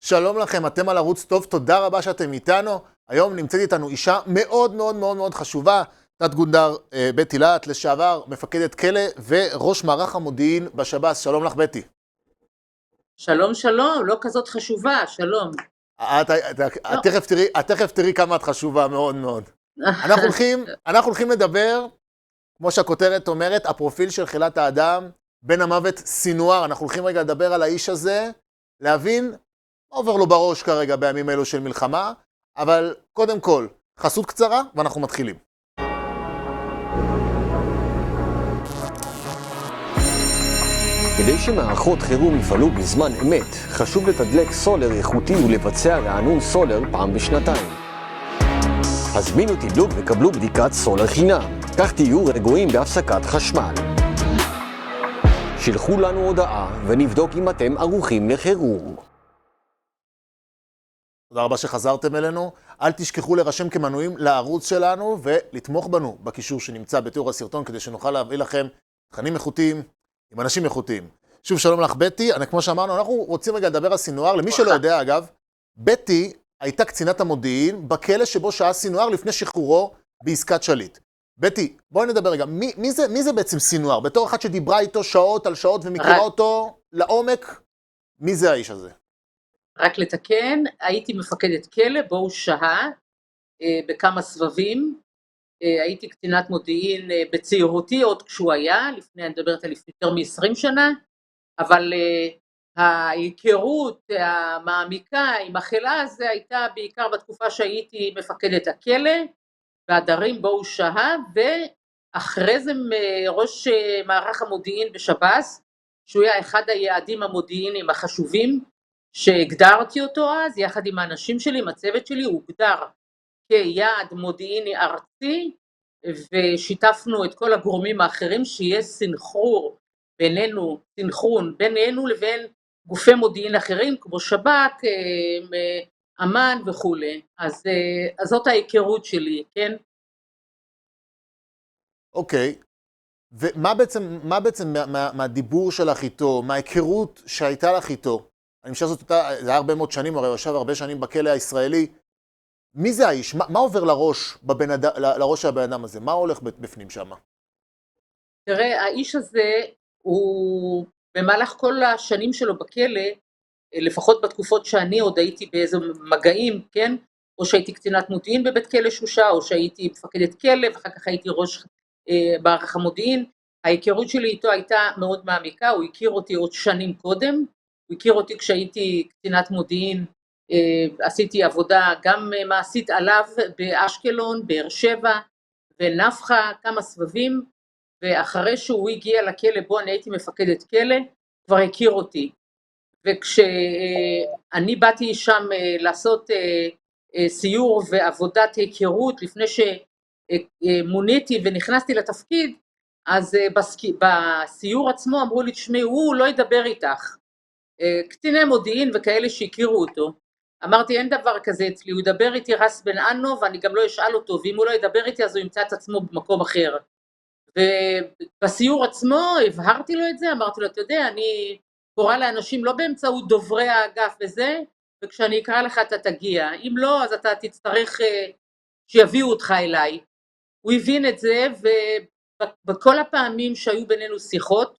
שלום לכם, אתם על ערוץ טוב, תודה רבה שאתם איתנו. היום נמצאת איתנו אישה מאוד מאוד מאוד מאוד חשובה, תת גונדר בטי להט, לשעבר מפקדת כלא וראש מערך המודיעין בשב"ס. שלום לך בטי. שלום, שלום, לא כזאת חשובה, שלום. את תכף תראי כמה את חשובה מאוד מאוד. אנחנו הולכים לדבר, כמו שהכותרת אומרת, הפרופיל של חילת האדם, בן המוות סינואר. אנחנו הולכים רגע לדבר על האיש הזה, להבין מה עובר לו בראש כרגע בימים אלו של מלחמה, אבל קודם כל, חסות קצרה ואנחנו מתחילים. כדי שמערכות חירום יפעלו בזמן אמת, חשוב לתדלק סולר איכותי ולבצע רענון סולר פעם בשנתיים. הזמינו תדלוק וקבלו בדיקת סולר חינם, כך תהיו רגועים בהפסקת חשמל. שלחו לנו הודעה ונבדוק אם אתם ערוכים לחירום. תודה רבה שחזרתם אלינו. אל תשכחו להירשם כמנויים לערוץ שלנו ולתמוך בנו בקישור שנמצא בתיאור הסרטון כדי שנוכל להביא לכם תכנים איכותיים עם אנשים איכותיים. שוב שלום לך בטי, כמו שאמרנו, אנחנו רוצים רגע לדבר על סינואר. למי שלא יודע אגב, בטי הייתה קצינת המודיעין בכלא שבו שהה סינואר לפני שחרורו בעסקת שליט. בטי, בואי נדבר רגע, מי זה בעצם סינואר? בתור אחת שדיברה איתו שעות על שעות ומכירה אותו לעומק, מי זה האיש הזה? רק לתקן, הייתי מפקדת כלא, בו הוא שהה בכמה סבבים, הייתי קצינת מודיעין בצעירותי עוד כשהוא היה, אני מדברת על לפני יותר מ-20 שנה, אבל ההיכרות המעמיקה עם החילה הזה הייתה בעיקר בתקופה שהייתי מפקדת הכלא, בעדרים בו הוא שהה, ואחרי זה ראש מערך המודיעין בשב"ס, שהוא היה אחד היעדים המודיעיניים החשובים, שהגדרתי אותו אז, יחד עם האנשים שלי, עם הצוות שלי, הוא הוגדר כיעד מודיעיני ארצי, ושיתפנו את כל הגורמים האחרים, שיהיה סנכרון בינינו לבין גופי מודיעין אחרים, כמו שב"כ, אמ"ן וכו'. אז זאת ההיכרות שלי, כן? אוקיי. ומה בעצם מהדיבור שלך איתו, מההיכרות שהייתה לך איתו? אני חושב שזאת הייתה, זה היה הרבה מאוד שנים, הרי יושב הרבה שנים בכלא הישראלי. מי זה האיש? מה עובר לראש של הבן אדם הזה? מה הולך בפנים שם? תראה, האיש הזה הוא במהלך כל השנים שלו בכלא, לפחות בתקופות שאני עוד הייתי באיזה מגעים, כן? או שהייתי קצינת מודיעין בבית כלא שושה, או שהייתי מפקדת כלא, ואחר כך הייתי ראש מערך המודיעין. ההיכרות שלי איתו הייתה מאוד מעמיקה, הוא הכיר אותי עוד שנים קודם, הוא הכיר אותי כשהייתי קצינת מודיעין, עשיתי עבודה גם מעשית עליו באשקלון, באר שבע, ונפחה, כמה סבבים, ואחרי שהוא הגיע לכלא בו אני הייתי מפקדת כלא, כבר הכיר אותי. וכשאני באתי שם לעשות סיור ועבודת היכרות, לפני שמוניתי ונכנסתי לתפקיד, אז בסיור עצמו אמרו לי, תשמעי, הוא לא ידבר איתך. קציני מודיעין וכאלה שהכירו אותו. אמרתי, אין דבר כזה אצלי, הוא ידבר איתי רס בן אנו, ואני גם לא אשאל אותו, ואם הוא לא ידבר איתי, אז הוא ימצא את עצמו במקום אחר. ובסיור עצמו הבהרתי לו את זה, אמרתי לו, אתה יודע, אני קורא לאנשים לא באמצעות דוברי האגף וזה, וכשאני אקרא לך אתה תגיע, אם לא, אז אתה תצטרך שיביאו אותך אליי. הוא הבין את זה, ובכל הפעמים שהיו בינינו שיחות,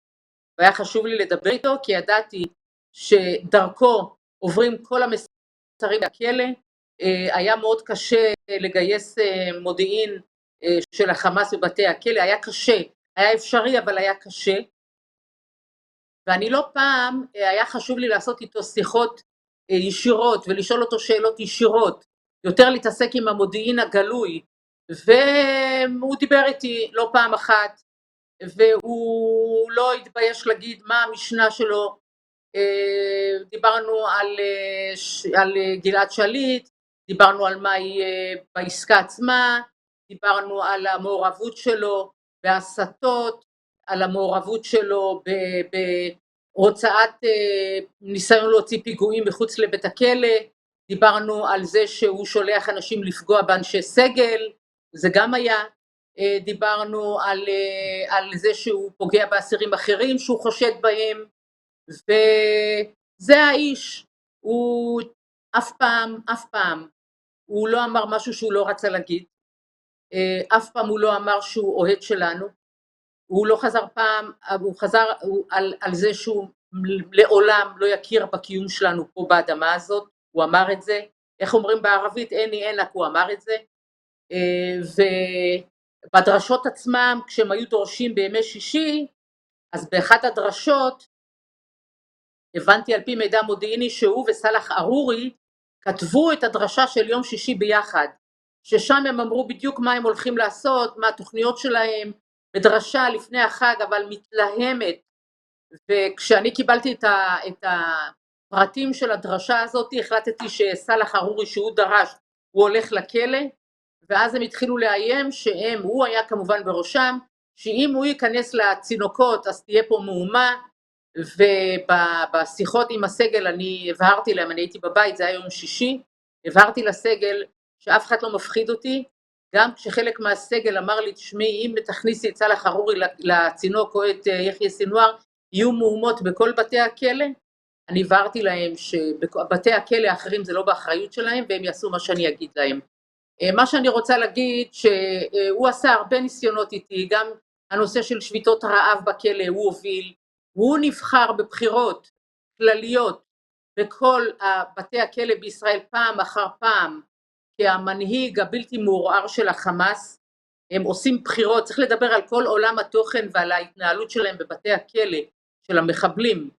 והיה חשוב לי לדבר איתו, כי ידעתי שדרכו עוברים כל המסרים בכלא, היה מאוד קשה לגייס מודיעין של החמאס בבתי הכלא, היה קשה, היה אפשרי אבל היה קשה, ואני לא פעם, היה חשוב לי לעשות איתו שיחות ישירות ולשאול אותו שאלות ישירות, יותר להתעסק עם המודיעין הגלוי, והוא דיבר איתי לא פעם אחת, והוא לא התבייש להגיד מה המשנה שלו. דיברנו על גלעד שליט, דיברנו על מה יהיה בעסקה עצמה, דיברנו על המעורבות שלו בהסתות, על המעורבות שלו בהוצאת ניסיון להוציא פיגועים מחוץ לבית הכלא, דיברנו על זה שהוא שולח אנשים לפגוע באנשי סגל, זה גם היה, דיברנו על זה שהוא פוגע באסירים אחרים שהוא חושד בהם, וזה האיש, הוא אף פעם, הוא לא אמר משהו שהוא לא רצה להגיד, אף פעם הוא לא אמר שהוא אוהד שלנו, הוא לא חזר פעם, הוא חזר על זה שהוא לעולם לא יכיר בקיום שלנו פה באדמה הזאת, הוא אמר את זה, איך אומרים בערבית, איני ענק, הוא אמר את זה, ובדרשות עצמם, כשהם היו דורשים בימי שישי, אז באחת הדרשות, הבנתי על פי מידע מודיעיני שהוא וסלח ארורי, כתבו את הדרשה של יום שישי ביחד, ששם הם אמרו בדיוק מה הם הולכים לעשות, מה התוכניות שלהם, בדרשה לפני החג אבל מתלהמת, וכשאני קיבלתי את הפרטים של הדרשה הזאת, החלטתי שסלח ארורי שהוא דרש, הוא הולך לכלא, ואז הם התחילו לאיים הוא היה כמובן בראשם, שאם הוא ייכנס לצינוקות אז תהיה פה מהומה, ובשיחות עם הסגל אני הבהרתי להם, אני הייתי בבית, זה היה יום שישי, הבהרתי לסגל שאף אחד לא מפחיד אותי, גם כשחלק מהסגל אמר לי, תשמעי, אם תכניסי את סלח ארורי לצינוק או את יחיא סינואר, יהיו מהומות בכל בתי הכלא, אני הבהרתי להם שבתי הכלא האחרים זה לא באחריות שלהם, והם יעשו מה שאני אגיד להם. מה שאני רוצה להגיד, שהוא עשה הרבה ניסיונות איתי, גם הנושא של שביתות רעב בכלא הוא הוביל, הוא נבחר בבחירות כלליות בכל בתי הכלא בישראל פעם אחר פעם, כהמנהיג הבלתי מעורער של החמאס, הם עושים בחירות, צריך לדבר על כל עולם התוכן ועל ההתנהלות שלהם בבתי הכלא, של המחבלים,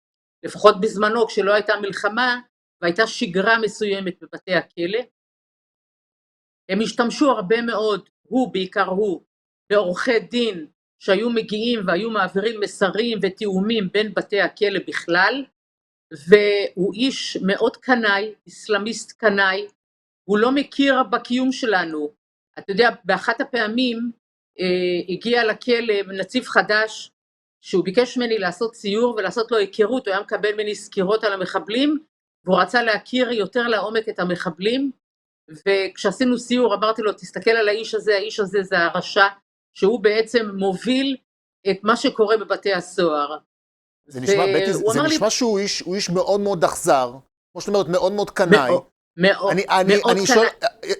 לפחות בזמנו כשלא הייתה מלחמה, והייתה שגרה מסוימת בבתי הכלא, הם השתמשו הרבה מאוד, בעיקר הוא, בעורכי דין שהיו מגיעים והיו מעבירים מסרים ותיאומים בין בתי הכלא בכלל, והוא איש מאוד קנאי, אסלאמיסט קנאי, הוא לא מכיר בקיום שלנו. אתה יודע, באחת הפעמים הגיע לכלא נציב חדש, שהוא ביקש ממני לעשות ציור ולעשות לו היכרות, הוא היה מקבל ממני סקירות על המחבלים, והוא רצה להכיר יותר לעומק את המחבלים, וכשעשינו סיור אמרתי לו, תסתכל על האיש הזה זה הרשע, שהוא בעצם מוביל את מה שקורה בבתי הסוהר. זה נשמע שהוא איש מאוד מאוד אכזר, כמו שאת אומרת, מאוד מאוד קנאי. מאוד קנאי.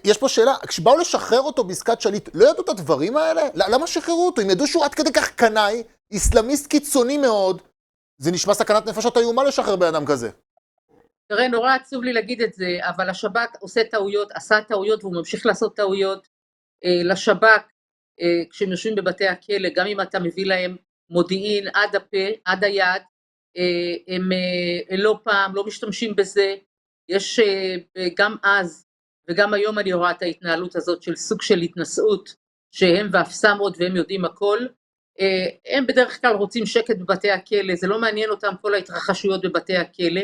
יש פה שאלה, כשבאו לשחרר אותו בעסקת שליט, לא ידעו את הדברים האלה? למה שחררו אותו? אם ידעו שהוא עד כדי כך קנאי, אסלאמיסט קיצוני מאוד, זה נשמע סכנת נפשות איומה לשחרר באדם כזה. תראה, נורא עצוב לי להגיד את זה, אבל השב"כ עשה טעויות והוא ממשיך לעשות טעויות. לשב"כ, כשהם יושבים בבתי הכלא, גם אם אתה מביא להם מודיעין עד הפה, עד היד, הם לא פעם, לא משתמשים בזה. יש גם אז וגם היום אני רואה את ההתנהלות הזאת של סוג של התנשאות, שהם ואפסמות והם יודעים הכל. הם בדרך כלל רוצים שקט בבתי הכלא, זה לא מעניין אותם כל ההתרחשויות בבתי הכלא.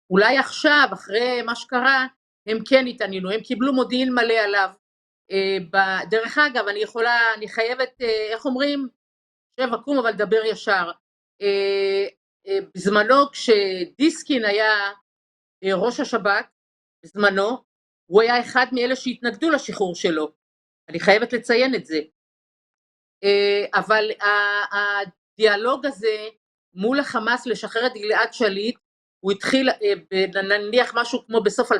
אולי עכשיו, אחרי מה שקרה, הם כן התעניינו, הם קיבלו מודיעין מלא עליו. דרך אגב, אני חייבת, איך אומרים? שב עקום אבל דבר ישר. בזמנו כשדיסקין היה ראש השב"כ, בזמנו, הוא היה אחד מאלה שהתנגדו לשחרור שלו. אני חייבת לציין את זה. אבל הדיאלוג הזה מול החמאס לשחרר את גלעד שליט, הוא התחיל נניח משהו כמו בסוף 2007-2008,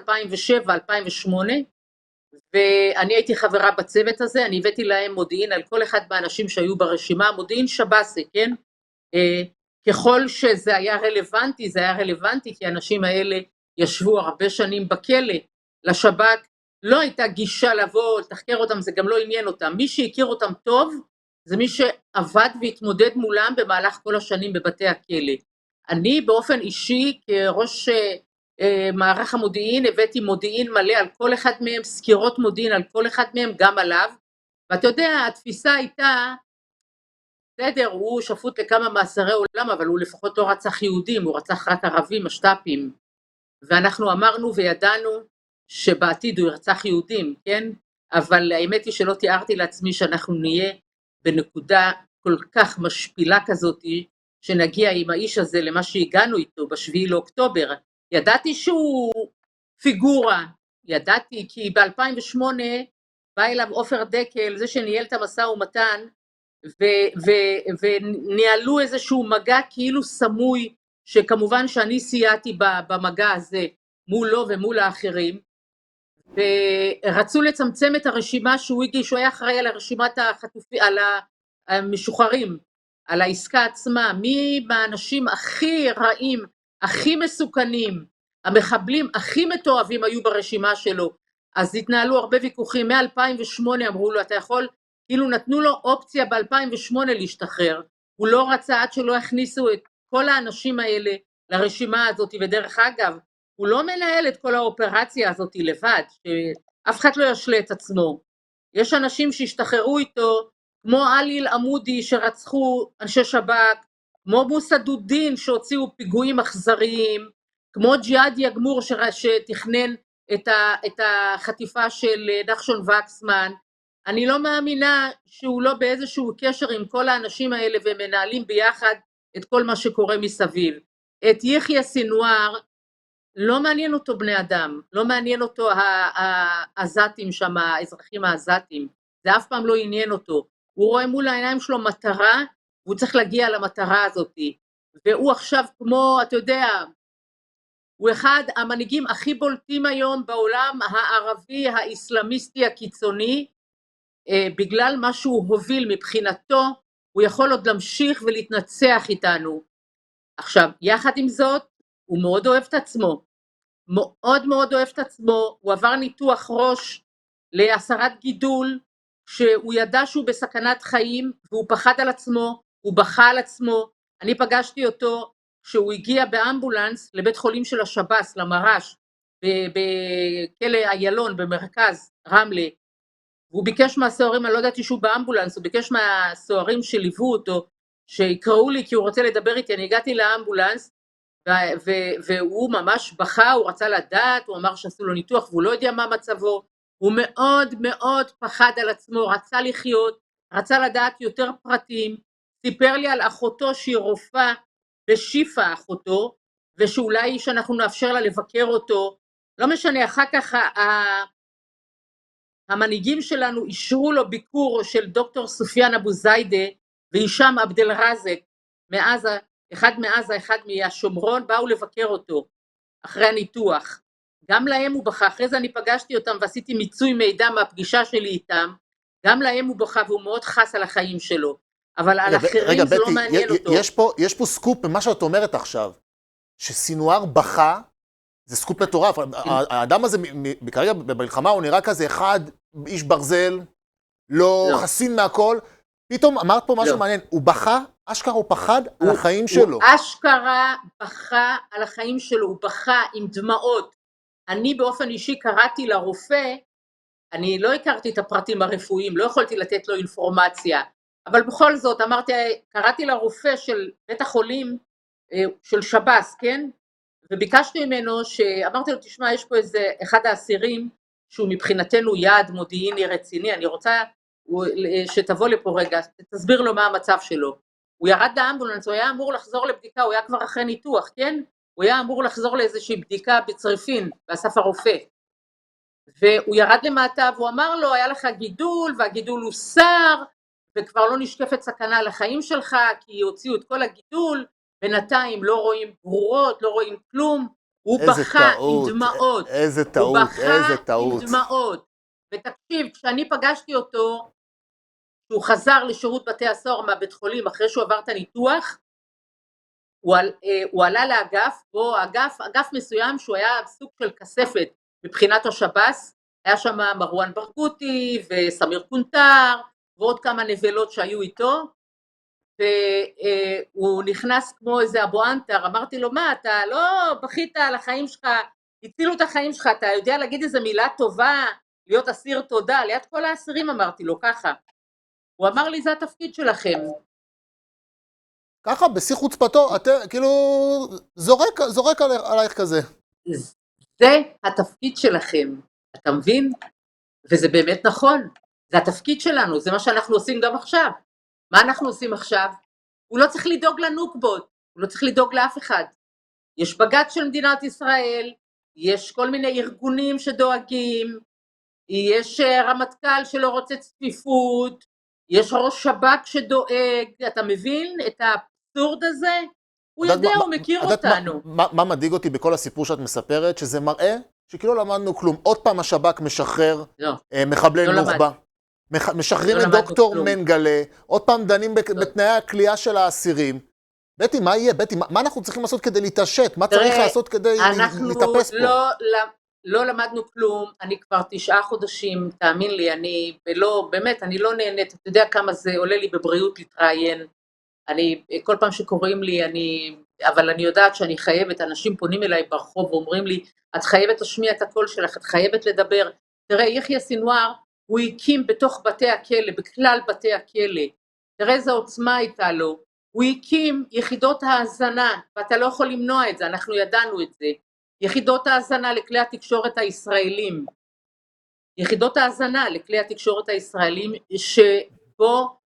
ואני הייתי חברה בצוות הזה, אני הבאתי להם מודיעין על כל אחד מהאנשים שהיו ברשימה, מודיעין שב"סי, כן? ככל שזה היה רלוונטי, זה היה רלוונטי, כי האנשים האלה ישבו הרבה שנים בכלא, לשב"כ לא הייתה גישה לבוא, לתחקר אותם, זה גם לא עניין אותם, מי שהכיר אותם טוב, זה מי שעבד והתמודד מולם במהלך כל השנים בבתי הכלא. אני באופן אישי, כראש מערך המודיעין, הבאתי מודיעין מלא על כל אחד מהם, סקירות מודיעין על כל אחד מהם, גם עליו, ואתה יודע, התפיסה הייתה, בסדר, הוא שפוט לכמה מאסרי עולם, אבל הוא לפחות לא רצח יהודים, הוא רצח רק ערבים, משת"פים, ואנחנו אמרנו וידענו שבעתיד הוא ירצח יהודים, כן? אבל האמת היא שלא תיארתי לעצמי שאנחנו נהיה בנקודה כל כך משפילה כזאת, שנגיע עם האיש הזה למה שהגענו איתו בשביעי לאוקטובר. ידעתי שהוא פיגורה, ידעתי כי ב-2008 בא אליו עופר דקל, זה שניהל את המשא ומתן, וניהלו איזשהו מגע כאילו סמוי, שכמובן שאני סייעתי במגע הזה מולו ומול האחרים, ורצו לצמצם את הרשימה שהוא הגיש, הוא היה אחראי על רשימת החטופים, על המשוחררים, על העסקה עצמה, מי מהאנשים הכי רעים, הכי מסוכנים, המחבלים הכי מתועבים היו ברשימה שלו. אז התנהלו הרבה ויכוחים, מ-2008 אמרו לו, אתה יכול, כאילו נתנו לו אופציה ב-2008 להשתחרר, הוא לא רצה עד שלא הכניסו את כל האנשים האלה לרשימה הזאת, ודרך אגב, הוא לא מנהל את כל האופרציה הזאת לבד, שאף אחד לא ישלה את עצמו. יש אנשים שהשתחררו איתו, כמו עליל עמודי שרצחו אנשי שב"כ, כמו מוסא דודין שהוציאו פיגועים אכזריים, כמו ג'יהאד יגמור שתכנן את החטיפה של נחשון וקסמן. אני לא מאמינה שהוא לא באיזשהו קשר עם כל האנשים האלה ומנהלים ביחד את כל מה שקורה מסביב. את יחיא סינואר, לא מעניין אותו בני אדם, לא מעניין אותו העזתים שם, האזרחים העזתים, זה אף פעם לא עניין אותו. הוא רואה מול העיניים שלו מטרה, והוא צריך להגיע למטרה הזאת. והוא עכשיו כמו, אתה יודע, הוא אחד המנהיגים הכי בולטים היום בעולם הערבי האסלאמיסטי הקיצוני, בגלל מה שהוא הוביל מבחינתו, הוא יכול עוד להמשיך ולהתנצח איתנו. עכשיו, יחד עם זאת, הוא מאוד אוהב את עצמו, מאוד מאוד אוהב את עצמו, הוא עבר ניתוח ראש להסרת גידול, שהוא ידע שהוא בסכנת חיים, והוא פחד על עצמו, הוא בכה על עצמו. אני פגשתי אותו שהוא הגיע באמבולנס לבית חולים של השב"ס, למרש, בכלא איילון במרכז רמלה, והוא ביקש מהסוהרים, אני לא ידעתי שהוא באמבולנס, הוא ביקש מהסוהרים שליוו אותו, שיקראו לי כי הוא רוצה לדבר איתי, אני הגעתי לאמבולנס, והוא ממש בכה, הוא רצה לדעת, הוא אמר שעשו לו ניתוח והוא לא יודע מה מצבו, הוא מאוד מאוד פחד על עצמו, רצה לחיות, רצה לדעת יותר פרטים, סיפר לי על אחותו שהיא רופאה בשיפה אחותו, ושאולי שאנחנו נאפשר לה לבקר אותו, לא משנה, אחר כך המנהיגים שלנו אישרו לו ביקור של דוקטור סופיאן אבו זיידה והישאם עבד אל-רזק מעזה, אחד מעזה, אחד מהשומרון, באו לבקר אותו אחרי הניתוח. גם להם הוא בכה, אחרי זה אני פגשתי אותם ועשיתי מיצוי מידע מהפגישה שלי איתם, גם להם הוא בכה והוא מאוד חס על החיים שלו, אבל על אחרים זה לא מעניין אותו. יש פה סקופ במה שאת אומרת עכשיו, שסינואר בכה, זה סקופ מטורף, האדם הזה כרגע במלחמה הוא נראה כזה אחד, איש ברזל, לא חסין מהכל, פתאום אמרת פה משהו מעניין, הוא בכה, אשכרה הוא פחד על החיים שלו. הוא אשכרה בכה על החיים שלו, הוא בכה עם דמעות. אני באופן אישי קראתי לרופא, אני לא הכרתי את הפרטים הרפואיים, לא יכולתי לתת לו אינפורמציה, אבל בכל זאת אמרתי, קראתי לרופא של בית החולים של שב"ס, כן? וביקשתי ממנו, שאמרתי לו, תשמע, יש פה איזה אחד האסירים, שהוא מבחינתנו יעד מודיעיני רציני, אני רוצה שתבוא לפה רגע, תסביר לו מה המצב שלו. הוא ירד לאמבולנס, הוא היה אמור לחזור לבדיקה, הוא היה כבר אחרי ניתוח, כן? הוא היה אמור לחזור לאיזושהי בדיקה בצריפין, באסף הרופא. והוא ירד למטה, והוא אמר לו, היה לך גידול, והגידול הוא שר, וכבר לא נשקפת סכנה לחיים שלך, כי הוציאו את כל הגידול, בינתיים לא רואים ברורות, לא רואים כלום, הוא בכה עם דמעות. איזה טעות, איזה טעות. הוא בכה עם דמעות. ותקשיב, כשאני פגשתי אותו, שהוא חזר לשירות בתי הסוהר מהבית חולים, אחרי שהוא עבר את הניתוח, הוא עלה לאגף, אגף מסוים שהוא היה סוג של כספת מבחינת השב"ס, היה שם מרואן ברגותי וסמיר קונטר, ועוד כמה נבלות שהיו איתו, והוא נכנס כמו איזה אבו אנטר, אמרתי לו, מה, אתה לא בכית על החיים שלך, הצילו את החיים שלך, אתה יודע להגיד איזה מילה טובה, להיות אסיר תודה, ליד כל האסירים אמרתי לו ככה. הוא אמר לי, זה התפקיד שלכם. ככה, בשיא חוצפתו, אתה כאילו זורק עלייך כזה. זה התפקיד שלכם, אתה מבין? וזה באמת נכון, זה התפקיד שלנו, זה מה שאנחנו עושים גם עכשיו. מה אנחנו עושים עכשיו? הוא לא צריך לדאוג לנוקבות, הוא לא צריך לדאוג לאף אחד. יש בג"ץ של מדינת ישראל, יש כל מיני ארגונים שדואגים, יש רמטכ"ל שלא רוצה צפיפות, יש ראש שב"כ שדואג, אתה מבין את האבסורד הזה? הוא יודעת יודע, מה- הוא מכיר את יודעת אותנו. מה מדאיג אותי בכל הסיפור שאת מספרת? שזה מראה שכאילו לא למדנו כלום. עוד פעם השב"כ משחרר לא, מחבלי לא נוח'בה. משחררים לא את למדנו דוקטור כלום. מנגלה, עוד פעם דנים לא. בתנאי הכלייה של האסירים. בטי, מה יהיה? בטי, מה אנחנו צריכים לעשות כדי להתעשת? מה צריך תראה, לעשות כדי אנחנו להתאפס פה? לא למדנו כלום, אני כבר 9 חודשים, תאמין לי, אני לא, באמת, אני לא נהנית, אתה יודע כמה זה עולה לי בבריאות להתראיין, כל פעם שקוראים לי, אבל אני יודעת שאני חייבת, אנשים פונים אליי ברחוב ואומרים לי, את חייבת להשמיע את הקול שלך, את חייבת לדבר. תראה, יחיא סנוואר, הוא הקים בתוך בתי הכלא, בכלל בתי הכלא, תראה איזה עוצמה הייתה לו, הוא הקים יחידות האזנה, ואתה לא יכול למנוע את זה, אנחנו ידענו את זה, יחידות האזנה לכלי התקשורת הישראלים, יחידות האזנה לכלי התקשורת הישראלים, שבו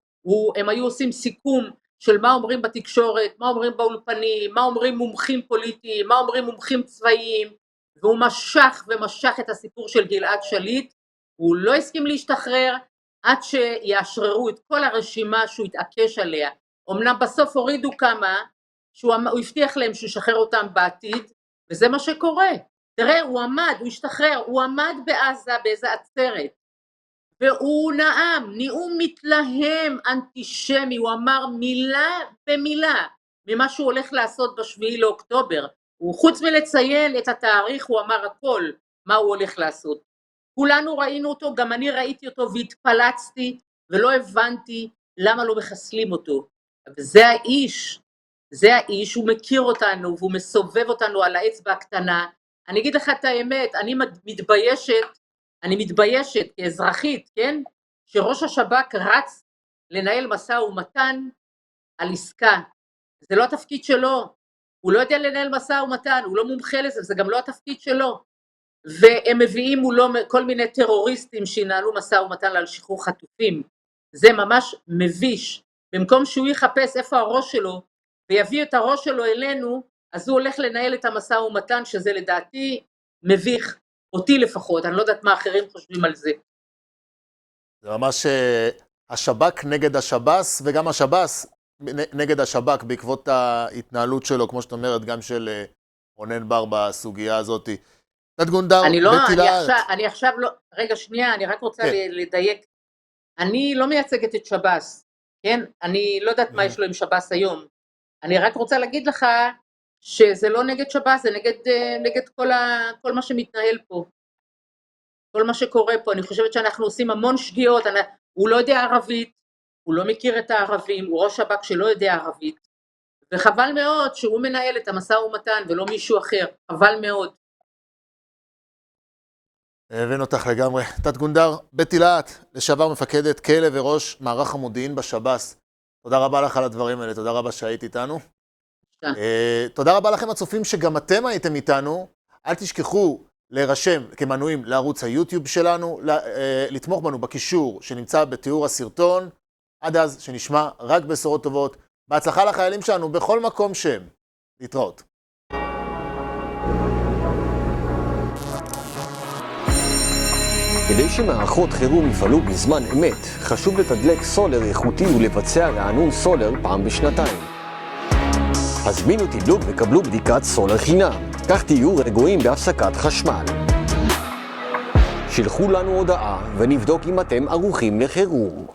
הם היו עושים סיכום של מה אומרים בתקשורת, מה אומרים באולפנים, מה אומרים מומחים פוליטיים, מה אומרים מומחים צבאיים, והוא משך את הסיפור של גלעד שליט, הוא לא הסכים להשתחרר, עד שיאשררו את כל הרשימה שהוא התעקש עליה, אמנם בסוף הורידו כמה, שהוא הבטיח להם שהוא ישחרר אותם בעתיד, וזה מה שקורה. תראה, הוא השתחרר, הוא עמד בעזה באיזה עצרת, והוא נאום מתלהם אנטישמי, הוא אמר מילה במילה, ממה שהוא הולך לעשות ב7 לאוקטובר, הוא חוץ מלציין את התאריך, הוא אמר הכל, מה הוא הולך לעשות. כולנו ראינו אותו, גם אני ראיתי אותו והתפלצתי, ולא הבנתי למה לא מחסלים אותו. וזה האיש, הוא מכיר אותנו, והוא מסובב אותנו על האצבע הקטנה. אני אגיד לך את האמת, אני מתביישת כאזרחית, כן? שראש השב"כ רץ לנהל משא ומתן על עסקה. זה לא התפקיד שלו, הוא לא יודע לנהל משא ומתן, הוא לא מומחה לזה, זה גם לא התפקיד שלו. והם מביאים מולו כל מיני טרוריסטים שינהלו משא ומתן על שחרור חטופים. זה ממש מביש. במקום שהוא יחפש איפה הראש שלו, ויביא את הראש שלו אלינו, אז הוא הולך לנהל את המשא ומתן, שזה לדעתי מביך, אותי לפחות, אני לא יודעת מה אחרים חושבים על זה. זה ממש השב"כ נגד השב"ס, וגם השב"ס נגד השב"כ, בעקבות ההתנהלות שלו, כמו שאת אומרת, גם של רונן בר בסוגיה הזאת. תת גונדר, אני עכשיו לא, רגע שנייה, אני רק רוצה לדייק, אני לא מייצגת את שב"ס, כן? אני לא יודעת מה יש לו עם שב"ס היום, אני רק רוצה להגיד לך שזה לא נגד שב"ס, זה נגד כל מה שמתנהל פה, כל מה שקורה פה. אני חושבת שאנחנו עושים המון שגיאות, הוא לא יודע ערבית, הוא לא מכיר את הערבים, הוא ראש שב"כ שלא יודע ערבית, וחבל מאוד שהוא מנהל את המשא ומתן ולא מישהו אחר, חבל מאוד. הבן אותך לגמרי. תת גונדר, בטי להט, לשעבר מפקדת כלא וראש מערך המודיעין בשב"ס. תודה רבה לך על הדברים האלה, תודה רבה שהיית איתנו. תודה רבה לכם הצופים שגם אתם הייתם איתנו. אל תשכחו להירשם כמנויים לערוץ היוטיוב שלנו, לתמוך בנו בקישור שנמצא בתיאור הסרטון. עד אז שנשמע רק בשורות טובות. בהצלחה לחיילים שלנו בכל מקום שהם. להתראות. כדי שמערכות חירום יפעלו בזמן אמת, חשוב לתדלק סולר איכותי ולבצע רענון סולר פעם בשנתיים. הזמינו תדלוק וקבלו בדיקת סולר חינם, כך תהיו רגועים בהפסקת חשמל. שלחו לנו הודעה ונבדוק אם אתם ערוכים לחירום.